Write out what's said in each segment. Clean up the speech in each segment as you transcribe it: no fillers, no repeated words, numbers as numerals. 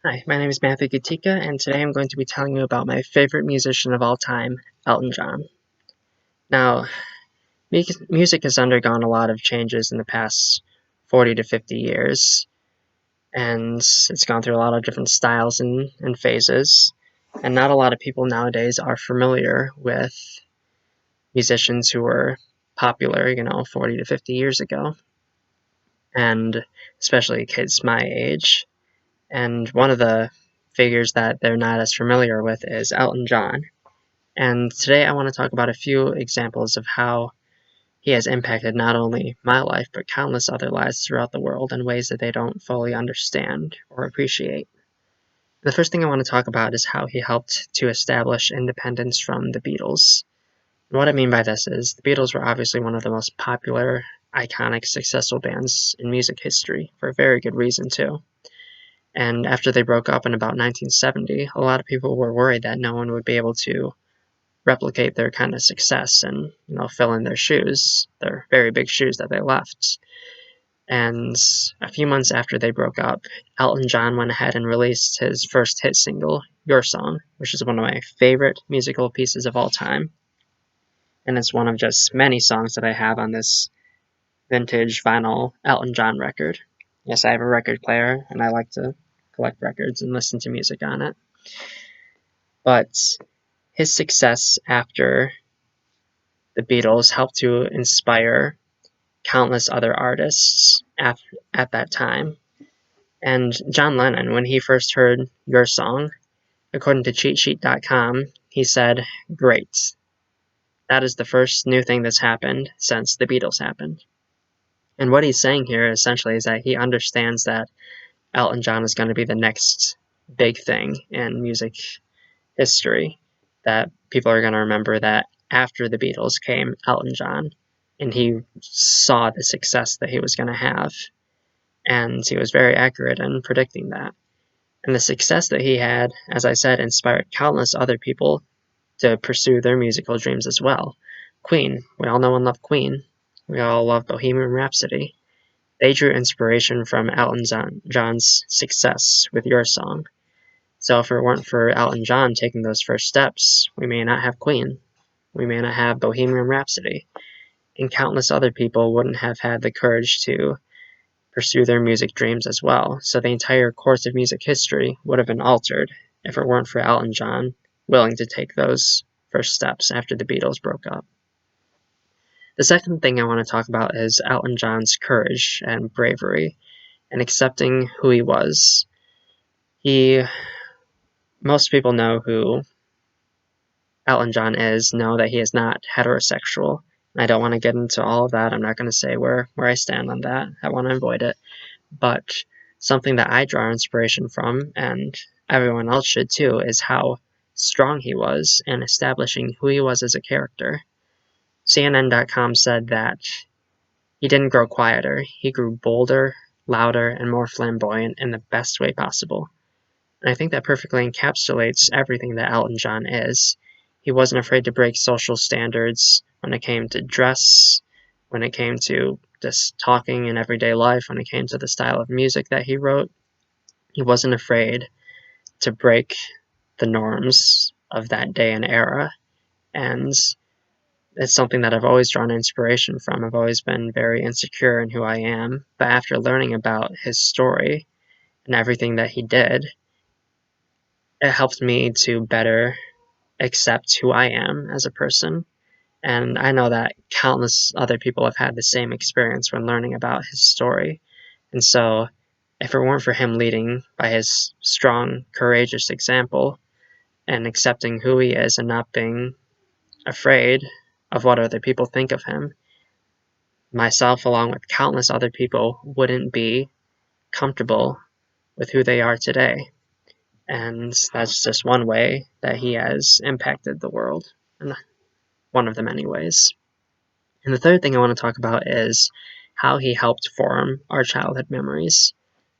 Hi, my name is Matthew Gatika, and today I'm going to be telling you about my favorite musician of all time, Elton John. Now, music has undergone a lot of changes in the past 40 to 50 years, and it's gone through a lot of different styles and phases, and not a lot of people nowadays are familiar with musicians who were popular, 40 to 50 years ago, and especially kids my age. And one of the figures that they're not as familiar with is Elton John. And today I want to talk about a few examples of how he has impacted not only my life, but countless other lives throughout the world in ways that they don't fully understand or appreciate. The first thing I want to talk about is how he helped to establish independence from the Beatles. And what I mean by this is the Beatles were obviously one of the most popular, iconic, successful bands in music history, for a very good reason, too. And after they broke up in about 1970, a lot of people were worried that no one would be able to replicate their kind of success and fill in their shoes, their very big shoes that they left. And a few months after they broke up, Elton John went ahead and released his first hit single, Your Song, which is one of my favorite musical pieces of all time. And it's one of just many songs that I have on this vintage vinyl Elton John record. Yes, I have a record player, and I like to collect records and listen to music on it. But his success after the Beatles helped to inspire countless other artists at that time. And John Lennon, when he first heard Your Song, according to CheatSheet.com, he said, "Great. That is the first new thing that's happened since the Beatles happened." And what he's saying here essentially is that he understands that Elton John is going to be the next big thing in music history, that people are going to remember that after the Beatles came Elton John, and he saw the success that he was going to have, and he was very accurate in predicting that. And the success that he had, as I said, inspired countless other people to pursue their musical dreams as well. Queen, we all know and love Queen. We all love Bohemian Rhapsody. They drew inspiration from Elton John's success with Your Song. So if it weren't for Elton John taking those first steps, we may not have Queen. We may not have Bohemian Rhapsody. And countless other people wouldn't have had the courage to pursue their music dreams as well. So the entire course of music history would have been altered if it weren't for Elton John willing to take those first steps after the Beatles broke up. The second thing I want to talk about is Elton John's courage and bravery and accepting who he was. Most people know who Elton John know that he is not heterosexual. I don't want to get into all of that. I'm not going to say where I stand on that. I want to avoid it. But something that I draw inspiration from, and everyone else should too, is how strong he was in establishing who he was as a character. CNN.com said that he didn't grow quieter, he grew bolder, louder, and more flamboyant in the best way possible. And I think that perfectly encapsulates everything that Elton John is. He wasn't afraid to break social standards when it came to dress, when it came to just talking in everyday life, when it came to the style of music that he wrote. He wasn't afraid to break the norms of that day and era. And it's something that I've always drawn inspiration from. I've always been very insecure in who I am. But after learning about his story and everything that he did, it helped me to better accept who I am as a person. And I know that countless other people have had the same experience when learning about his story. And so, if it weren't for him leading by his strong, courageous example and accepting who he is and not being afraid of what other people think of him, myself, along with countless other people, wouldn't be comfortable with who they are today. And that's just one way that he has impacted the world, and one of the many ways. And the third thing I want to talk about is how he helped form our childhood memories.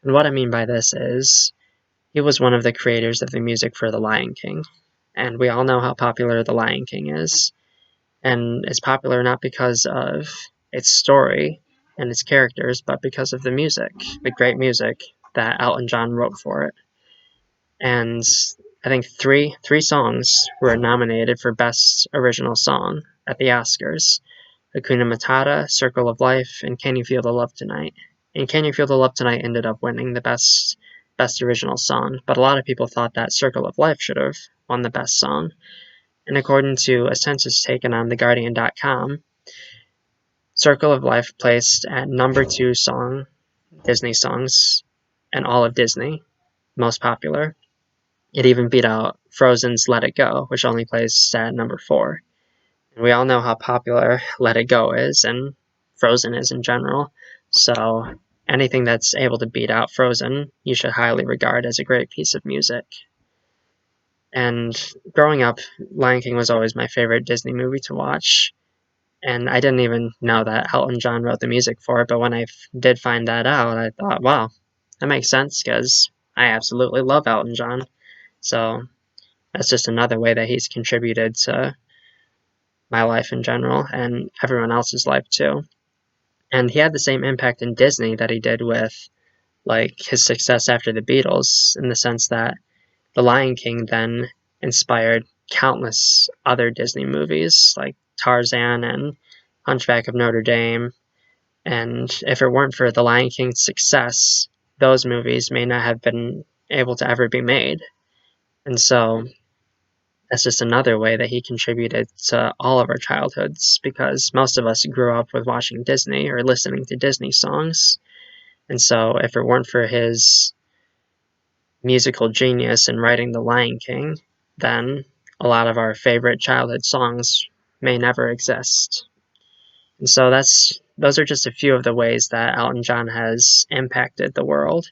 And what I mean by this is he was one of the creators of the music for The Lion King. And we all know how popular The Lion King is. And it's popular not because of its story and its characters, but because of the music, the great music that Elton John wrote for it. and I think three songs were nominated for Best Original Song at the Oscars: Hakuna Matata, Circle of Life, and Can You Feel the Love Tonight. And Can You Feel the Love Tonight ended up winning the Best Original Song, but a lot of people thought that Circle of Life should have won the Best Song. And according to a census taken on TheGuardian.com, Circle of Life placed at number 2 song, Disney songs, and all of Disney, most popular. It even beat out Frozen's Let It Go, which only placed at number 4. And we all know how popular Let It Go is, and Frozen is in general. So anything that's able to beat out Frozen, you should highly regard as a great piece of music. And growing up, Lion King was always my favorite Disney movie to watch. And I didn't even know that Elton John wrote the music for it, but when I did find that out, I thought, wow, that makes sense because I absolutely love Elton John. So that's just another way that he's contributed to my life in general and everyone else's life too. And he had the same impact in Disney that he did with like his success after the Beatles, in the sense that The Lion King then inspired countless other Disney movies like Tarzan and Hunchback of Notre Dame. And if it weren't for The Lion King's success, those movies may not have been able to ever be made. And so that's just another way that he contributed to all of our childhoods, because most of us grew up with watching Disney or listening to Disney songs. And so if it weren't for his musical genius in writing The Lion King, then a lot of our favorite childhood songs may never exist. And so those are just a few of the ways that Elton John has impacted the world.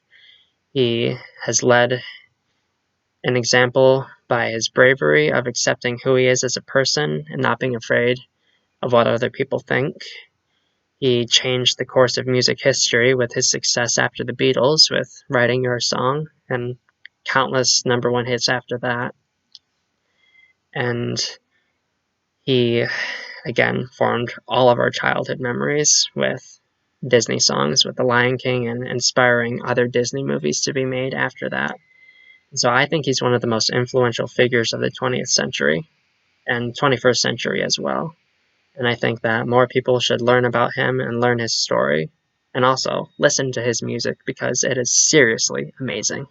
He has led an example by his bravery of accepting who he is as a person and not being afraid of what other people think. He changed the course of music history with his success after the Beatles with Writing Your Song and countless number 1 hits after that. And he, again, formed all of our childhood memories with Disney songs, with The Lion King, and inspiring other Disney movies to be made after that. So I think he's one of the most influential figures of the 20th century and 21st century as well. And I think that more people should learn about him and learn his story, and also listen to his music because it is seriously amazing.